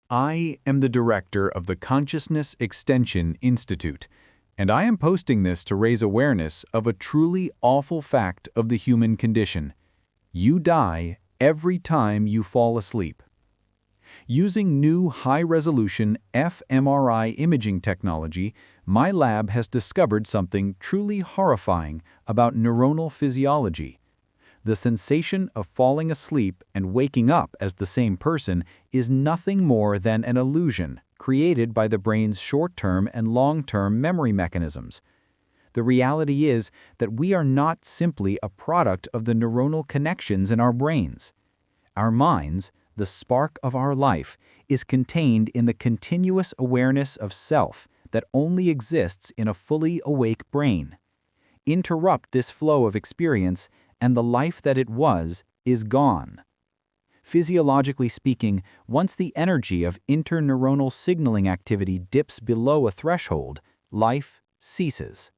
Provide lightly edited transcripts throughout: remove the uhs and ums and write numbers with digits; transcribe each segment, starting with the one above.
I am the director of the Consciousness Extension Institute, and I am posting this to raise awareness of a truly awful fact of the human condition. You die every time you fall asleep. Using new high-resolution fMRI imaging technology, my lab has discovered something truly horrifying about neuronal physiology. The sensation of falling asleep and waking up as the same person is nothing more than an illusion created by the brain's short-term and long-term memory mechanisms. The reality is that we are not simply a product of the neuronal connections in our brains. Our minds, the spark of our life, is contained in the continuous awareness of self that only exists in a fully awake brain. Interrupt this flow of experience, and the life that it was is gone. Physiologically speaking, once the energy of interneuronal signaling activity dips below a threshold, life ceases.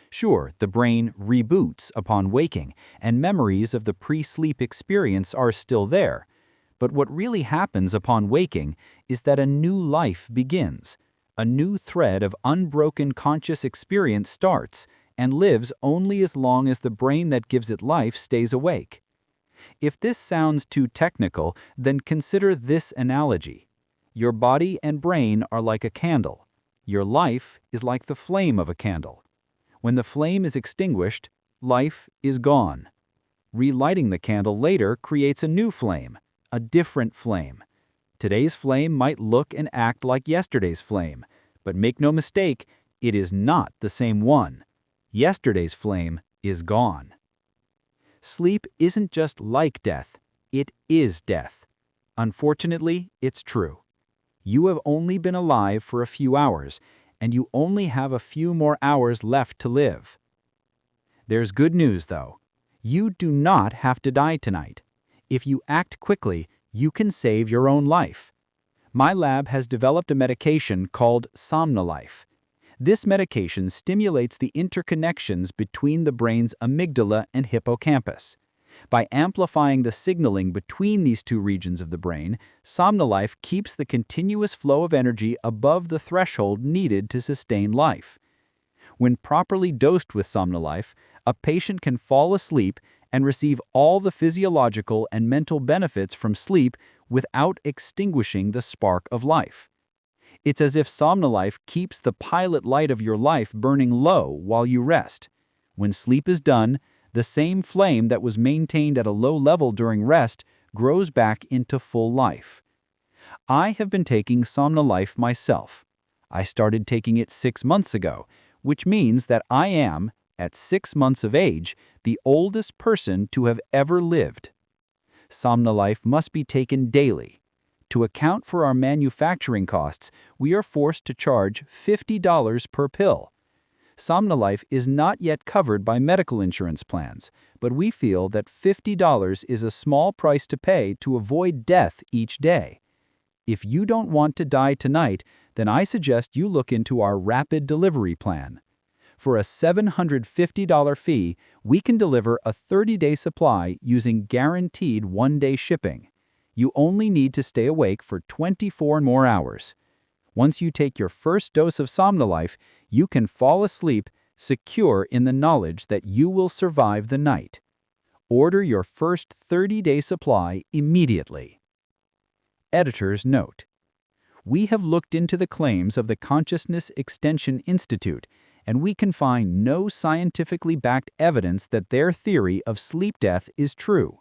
Sure, the brain reboots upon waking, and memories of the pre-sleep experience are still there. But what really happens upon waking is that a new life begins. A new thread of unbroken conscious experience starts and lives only as long as the brain that gives it life stays awake. If this sounds too technical, then consider this analogy. Your body and brain are like a candle. Your life is like the flame of a candle. When the flame is extinguished, life is gone. Relighting the candle later creates a new flame, a different flame. Today's flame might look and act like yesterday's flame, but make no mistake, it is not the same one. Yesterday's flame is gone. Sleep isn't just like death, it is death. Unfortunately, it's true. You have only been alive for a few hours, and you only have a few more hours left to live. There's good news, though. You do not have to die tonight. If you act quickly, you can save your own life. My lab has developed a medication called Somnolife. This medication stimulates the interconnections between the brain's amygdala and hippocampus. By amplifying the signaling between these two regions of the brain, Somnolife keeps the continuous flow of energy above the threshold needed to sustain life. When properly dosed with Somnolife, a patient can fall asleep and receive all the physiological and mental benefits from sleep without extinguishing the spark of life. It's as if Somnolife keeps the pilot light of your life burning low while you rest. When sleep is done, the same flame that was maintained at a low level during rest grows back into full life. I have been taking Somnolife myself. I started taking it 6 months ago, which means that I am, at 6 months of age, the oldest person to have ever lived. Somnolife must be taken daily. To account for our manufacturing costs, we are forced to charge $50 per pill. Somnolife is not yet covered by medical insurance plans, but we feel that $50 is a small price to pay to avoid death each day. If you don't want to die tonight, then I suggest you look into our rapid delivery plan. For a $750 fee, we can deliver a 30-day supply using guaranteed one-day shipping. You only need to stay awake for 24 more hours. Once you take your first dose of Somnolife, you can fall asleep secure in the knowledge that you will survive the night. Order your first 30-day supply immediately. Editor's note: we have looked into the claims of the Consciousness Extension Institute, and we can find no scientifically backed evidence that their theory of sleep death is true.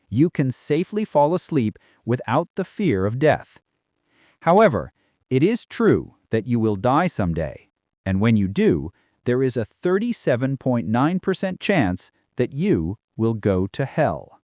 You can safely fall asleep without the fear of death. However, it is true that you will die someday, and when you do, there is a 37.9% chance that you will go to hell.